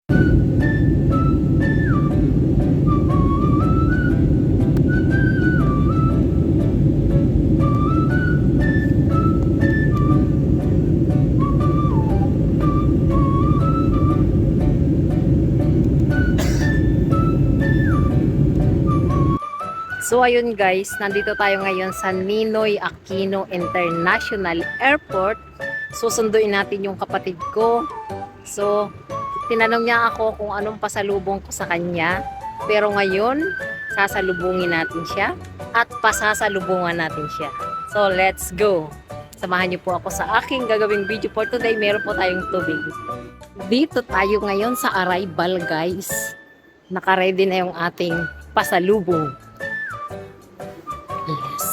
So ayun guys, nandito tayo ngayon sa Ninoy Aquino International Airport. Susunduin natin yung kapatid ko. So, tinanong niya ako kung anong pasalubong ko sa kanya. Pero ngayon, sasalubungin natin siya at pasasalubungan natin siya. So, let's go! Samahan niyo po ako sa aking gagawing video for today. Meron po tayong tubig. Dito tayo ngayon sa arrival guys. Naka-ready na yung ating pasalubong. Yes.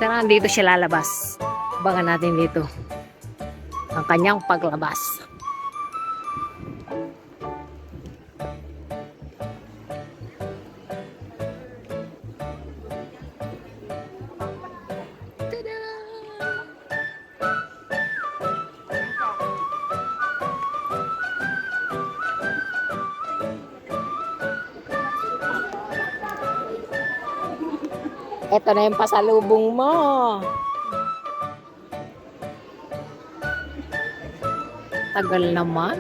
Tara, dito siya lalabas. Abangan natin dito ang kanyang paglabas. Ito na yung pasalubong mo. Tagal naman.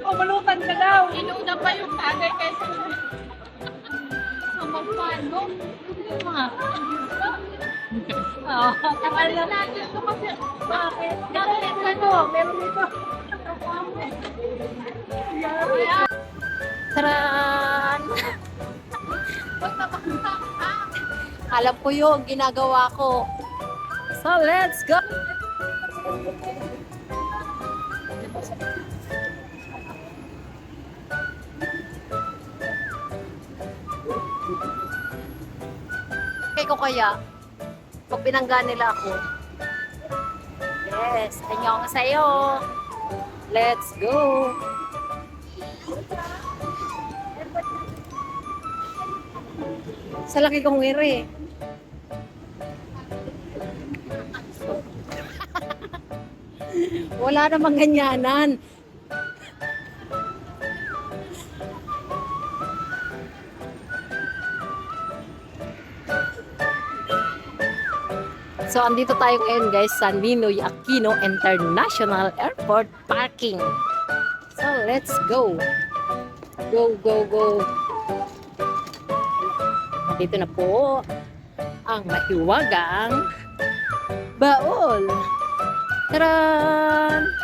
Oh, malutan ka daw. Inuuna pa yung tagay kaysa sa magpano. Mga. Oo. Takala natin ito kasi bakit? Bakit ano? Meron dito. Taran! Alam ko yung ginagawa ko. So, let's go! Okay ko kaya, pag binangga nila ako. Yes, anyong sa'yo. Let's go! Sa laki kong ngiri. Wala namang ganyanan. So, andito tayo ngayon guys sa Ninoy Aquino International Airport parking. So, let's go. Go, go, go. Dito na po ang mahiwagang baol. Taran!